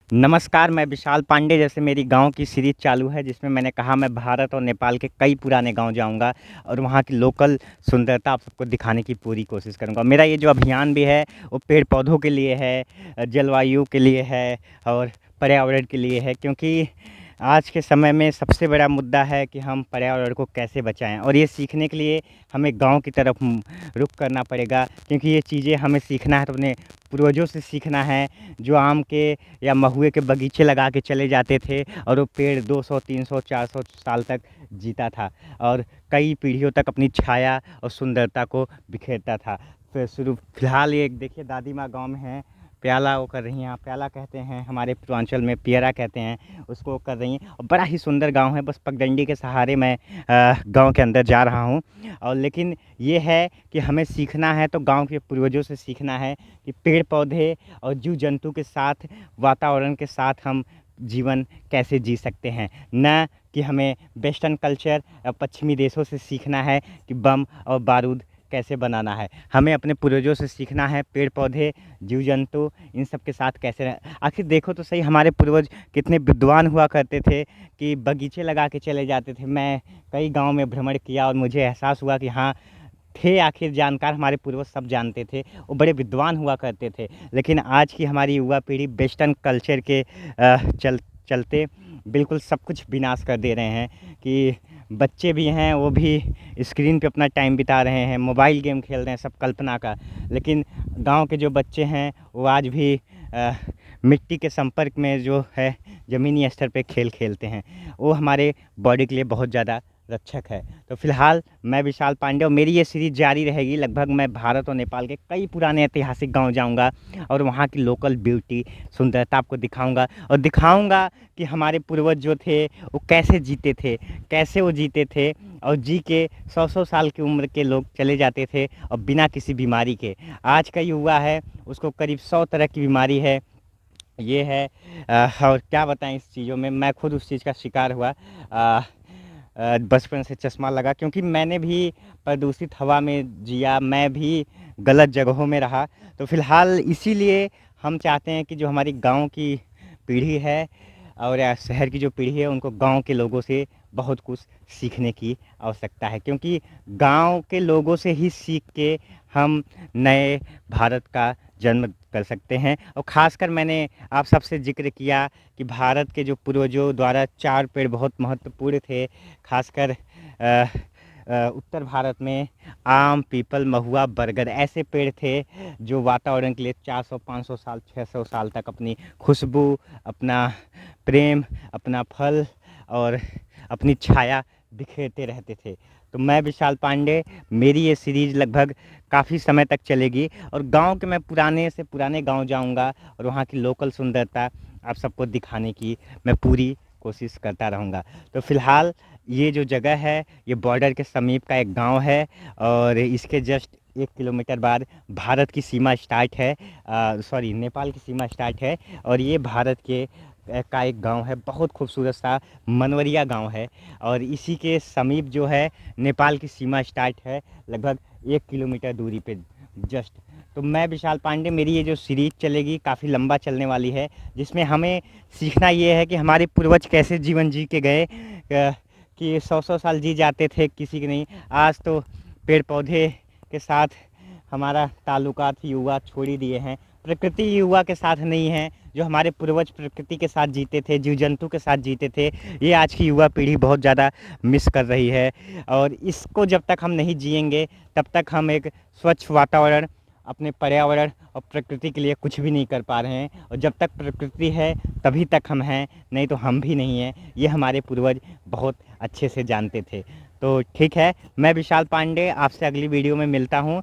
नमस्कार, मैं विशाल पांडे। जैसे मेरी गाँव की सीरीज़ चालू है जिसमें मैंने कहा मैं भारत और नेपाल के कई पुराने गाँव जाऊँगा और वहाँ की लोकल सुंदरता आप सबको दिखाने की पूरी कोशिश करूँगा। मेरा ये जो अभियान भी है वो पेड़-पौधों के लिए है, जलवायु के लिए है और पर्यावरण के लिए है, क्योंकि आज के समय में सबसे बड़ा मुद्दा है कि हम पर्यावरण को कैसे बचाएँ, और ये सीखने के लिए हमें गाँव की तरफ रुख करना पड़ेगा, क्योंकि ये चीज़ें हमें सीखना है तो अपने पूर्वजों से सीखना है, जो आम के या महुए के बगीचे लगा के चले जाते थे और वो पेड़ 200, 300, 400 साल तक जीता था और कई पीढ़ियों तक अपनी छाया और सुंदरता को बिखेरता था। फिर शुरू फिलहाल ये देखिए दादी माँ गाँव में हैं, प्याला वो कर रही हैं, प्याला कहते हैं, हमारे पूर्वांचल में पियरा कहते हैं, उसको वो कर रही हैं और बड़ा ही सुंदर गाँव है। बस पगडंडी के सहारे मैं गाँव के अंदर जा रहा हूँ। और लेकिन ये है कि हमें सीखना है तो गाँव के पूर्वजों से सीखना है कि पेड़ पौधे और जीव जंतु के साथ, वातावरण के साथ हम जीवन कैसे जी सकते हैं, न कि हमें वेस्टर्न कल्चर पश्चिमी देशों से सीखना है कि बम और बारूद कैसे बनाना है। हमें अपने पूर्वजों से सीखना है पेड़ पौधे, जीव जंतु इन सब के साथ कैसे आखिर देखो तो सही, हमारे पूर्वज कितने विद्वान हुआ करते थे कि बगीचे लगा के चले जाते थे। मैं कई गांव में भ्रमण किया और मुझे एहसास हुआ कि हाँ, थे आखिर जानकार, हमारे पूर्वज सब जानते थे, वो बड़े विद्वान हुआ करते थे। लेकिन आज की हमारी युवा पीढ़ी वेस्टर्न कल्चर के चलते बिल्कुल सब कुछ विनाश कर दे रहे हैं कि बच्चे भी हैं वो भी स्क्रीन पे अपना टाइम बिता रहे हैं, मोबाइल गेम खेल रहे हैं, सब कल्पना का। लेकिन गांव के जो बच्चे हैं वो आज भी मिट्टी के संपर्क में जो है ज़मीनी स्तर पे खेल खेलते हैं, वो हमारे बॉडी के लिए बहुत ज़्यादा रक्षक है। तो फिलहाल मैं विशाल पांडे और मेरी ये सीरीज़ जारी रहेगी। लगभग मैं भारत और नेपाल के कई पुराने ऐतिहासिक गांव जाऊंगा और वहाँ की लोकल ब्यूटी, सुंदरता आपको दिखाऊंगा और दिखाऊंगा कि हमारे पूर्वज जो थे वो कैसे जीते थे, कैसे वो जीते थे और जी के 100-100 साल की उम्र के लोग चले जाते थे और बिना किसी बीमारी के। आज का युवा है उसको करीब 100 तरह की बीमारी है, ये है और क्या बताएं इस चीज़ों में, मैं खुद उस चीज़ का शिकार हुआ। बचपन से चश्मा लगा क्योंकि मैंने भी प्रदूषित हवा में जिया, मैं भी गलत जगहों में रहा। तो फिलहाल इसीलिए हम चाहते हैं कि जो हमारी गांव की पीढ़ी है और या शहर की जो पीढ़ी है उनको गांव के लोगों से बहुत कुछ सीखने की आवश्यकता है, क्योंकि गांव के लोगों से ही सीख के हम नए भारत का जन्म कर सकते हैं। और ख़ासकर मैंने आप सबसे जिक्र किया कि भारत के जो पूर्वजों द्वारा 4 पेड़ बहुत महत्वपूर्ण थे, ख़ासकर उत्तर भारत में आम, पीपल, महुआ, बरगद ऐसे पेड़ थे जो वातावरण के लिए 400-500 साल, 600 साल तक अपनी खुशबू, अपना प्रेम, अपना फल और अपनी छाया बिखेरते रहते थे। तो मैं विशाल पांडे, मेरी ये सीरीज़ लगभग काफ़ी समय तक चलेगी और गांव के मैं पुराने से पुराने गांव जाऊंगा और वहाँ की लोकल सुंदरता आप सबको दिखाने की मैं पूरी कोशिश करता रहूँगा। तो फ़िलहाल ये जो जगह है ये बॉर्डर के समीप का एक गांव है और इसके जस्ट 1 किलोमीटर बाद भारत की सीमा स्टार्ट है, सॉरी नेपाल की सीमा स्टार्ट है और ये भारत के का एक गांव है, बहुत खूबसूरत सा मनवरिया गांव है और इसी के समीप जो है नेपाल की सीमा स्टार्ट है, लगभग 1 किलोमीटर दूरी पे जस्ट। तो मैं विशाल पांडे, मेरी ये जो सीरीज चलेगी काफ़ी लंबा चलने वाली है, जिसमें हमें सीखना ये है कि हमारे पूर्वज कैसे जीवन जी के गए, कि 100-100 साल जी जाते थे, किसी के नहीं। आज तो पेड़ पौधे के साथ हमारा ताल्लुकात युवा छोड़ ही दिए हैं, प्रकृति युवा के साथ नहीं है। जो हमारे पूर्वज प्रकृति के साथ जीते थे, जीव जंतु के साथ जीते थे, ये आज की युवा पीढ़ी बहुत ज़्यादा मिस कर रही है और इसको जब तक हम नहीं जिएंगे तब तक हम एक स्वच्छ वातावरण, अपने पर्यावरण और प्रकृति के लिए कुछ भी नहीं कर पा रहे हैं। और जब तक प्रकृति है तभी तक हम हैं, नहीं तो हम भी नहीं हैं, ये हमारे पूर्वज बहुत अच्छे से जानते थे। तो ठीक है, मैं विशाल पांडे आपसे अगली वीडियो में मिलता हूँ।